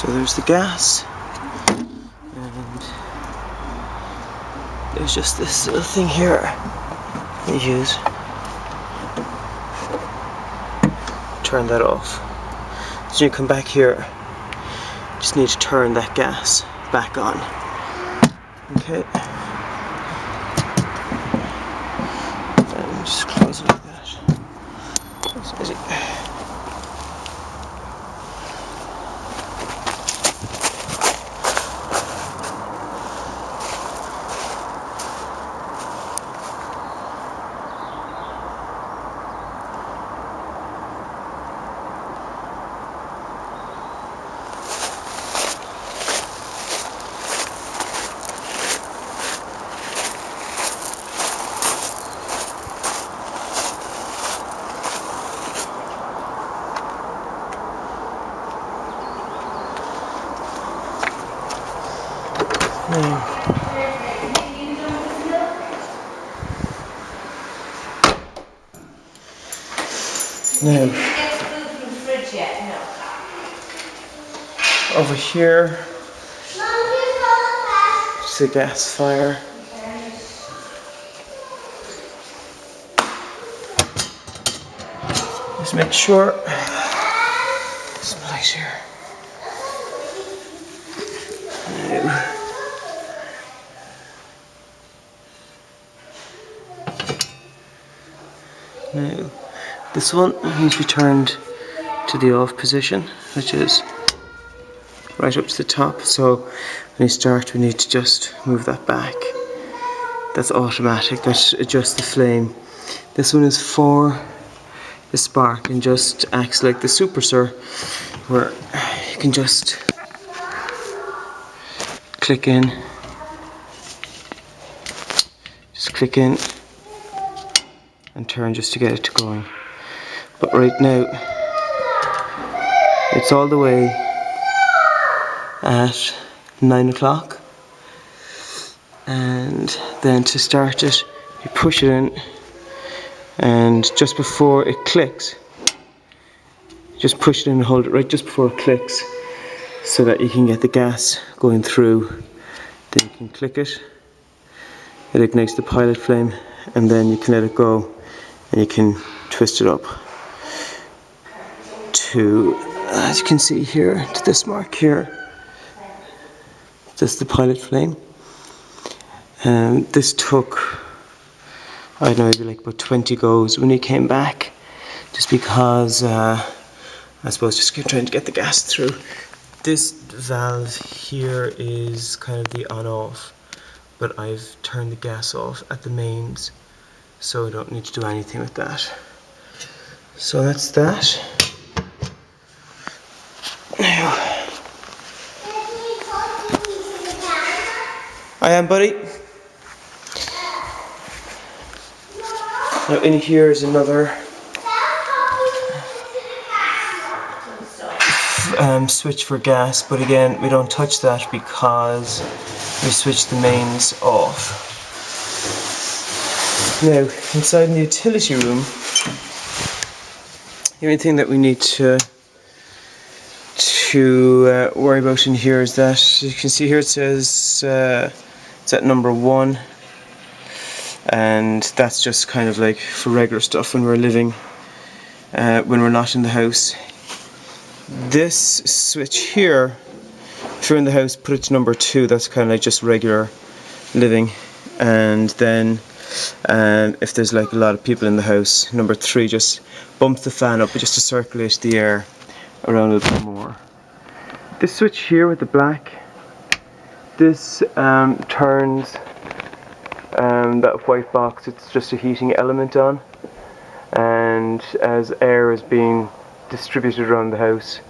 So there's the gas, and there's just this little thing here you use. Turn that off. So you come back here, just need to turn that gas back on. Okay. And just close it like that. That's easy. Now, over here, it's a gas fire. Just make sure some light here. Now, this one needs to be turned to the off position, which is right up to the top. So when you start, we need to just move that back. That's automatic, that adjusts the flame. This one is for the spark and just acts like the suppressor, where you can just click in, and turn just to get it to going. But right now, it's all the way at 9 o'clock. And then to start it, you push it in, and just before it clicks, just push it in and hold it right just before it clicks, so that you can get the gas going through. Then you can click it, it ignites the pilot flame, and then you can let it go, and you can twist it up to, as you can see here, to this mark here. That's the pilot flame. And this took, I don't know, maybe like about 20 goes when he came back, just because I suppose just trying to get the gas through. This valve here is kind of the on-off, but I've turned the gas off at the mains, so I don't need to do anything with that. So that's that. Now, I am, buddy. Now in here is another switch for gas, but again we don't touch that because we switch the mains off. Now inside the utility room, the only thing that we need to worry about in here is that you can see here it says it's at number 1, and that's just kind of like for regular stuff when we're living, when we're not in the house. This switch here, if you're in the house, put it to number 2. That's kind of like just regular living. And then if there's like a lot of people in the house, number 3, just bump the fan up just to circulate the air around a little bit more. This switch here with the black, this turns that white box. It's just a heating element on, and as air is being distributed around the house,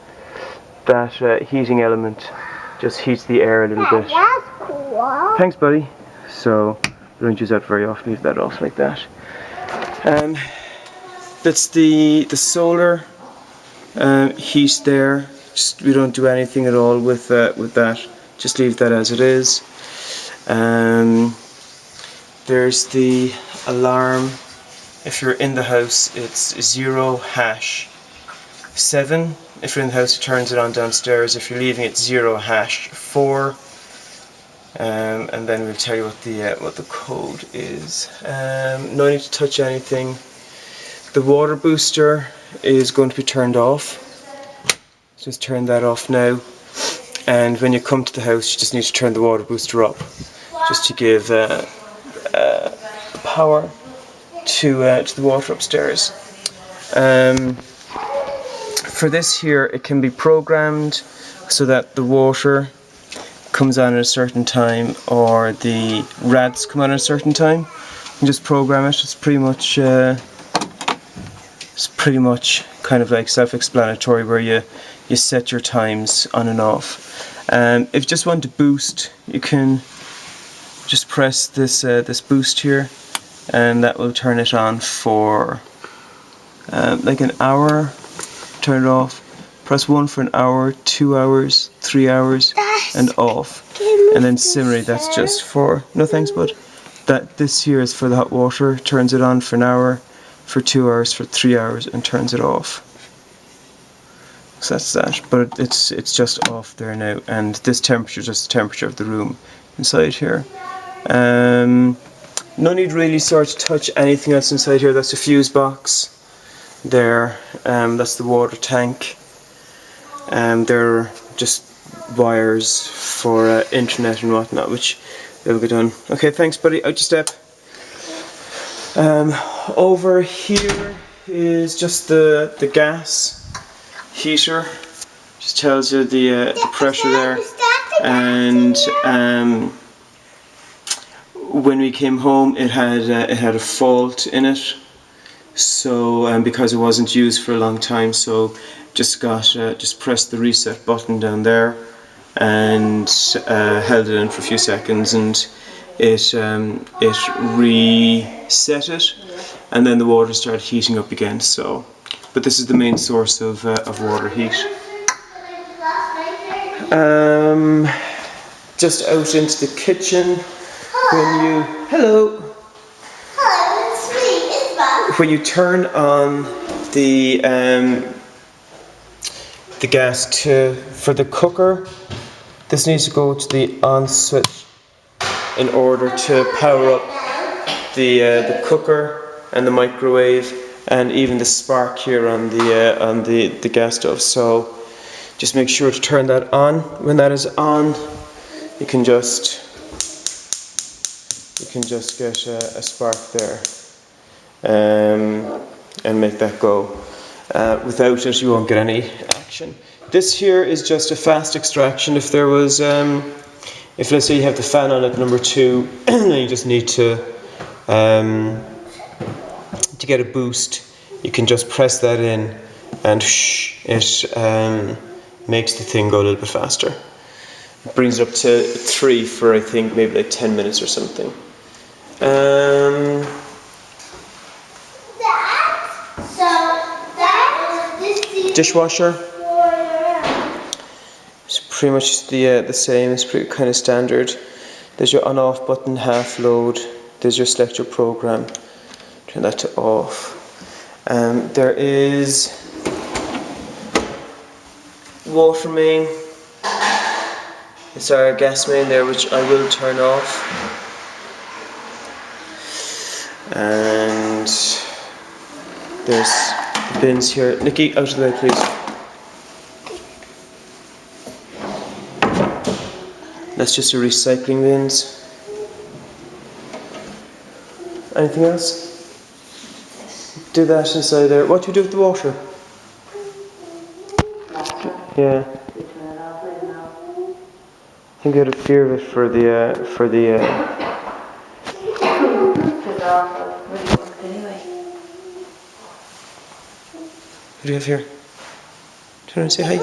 that heating element just heats the air a little bit. That's cool. Thanks, buddy. So we don't use that very often. Leave that off like that. That's the solar heat there. Just, we don't do anything at all with that. Just leave that as it is. There's the alarm. If you're in the house, it's 0#7. if you're in the house, it turns it on downstairs. If you're leaving it 0#4, and then we'll tell you what the code is. No need to touch anything. The water booster is going to be turned off. Just turn that off now. And when you come to the house, you just need to turn the water booster up, just to give power to the water upstairs. For this here, it can be programmed so that the water comes on at a certain time, or the rads come on at a certain time. You can just program it. It's pretty much kind of like self-explanatory, where you set your times on and off. If you just want to boost, you can just press this boost here, and that will turn it on for like an hour. Turn it off. Press 1 for an hour, 2 hours, 3 hours, and off. And then similarly, that's just for, no thanks bud. This here is for the hot water. Turns it on for an hour, for 2 hours, for 3 hours, and turns it off. So that's that. But it's just off there now. And this temperature is just the temperature of the room inside here. No need really sort of touch anything else inside here. That's a fuse box there. That's the water tank. They're just wires for internet and whatnot, which will get done. Okay, thanks buddy, out you step. Over here is just the gas heater. Just tells you the pressure there. And when we came home, it had a fault in it. So because it wasn't used for a long time, so just pressed the reset button down there and held it in for a few seconds, and it reset it, and then the water started heating up again. So, but this is the main source of water heat. Just out into the kitchen, when you turn on the gas for the cooker, this needs to go to the on switch in order to power up the cooker and the microwave, and even the spark here on the gas stove. So just make sure to turn that on. When that is on, you can just get a spark there, and make that go. Without it, you won't get any action. This here is just a fast extraction. If there was, if let's say you have the fan on at number 2, and you just need to get a boost, you can just press that in, and it makes the thing go a little bit faster. It brings it up to 3 for, I think, maybe like 10 minutes or something. Dishwasher. It's pretty much the same. It's pretty kind of standard. There's your on-off button, half load. There's your select your program. Turn that to off. There is water main. It's our gas main there, which I will turn off. And there's the bins here. Nikki, out of the way, please. That's just your recycling bins. Anything else? Do that inside there. What do you do with the water? Yeah. I think I had a fear of it for the Who do you have here? Do you want to say hi?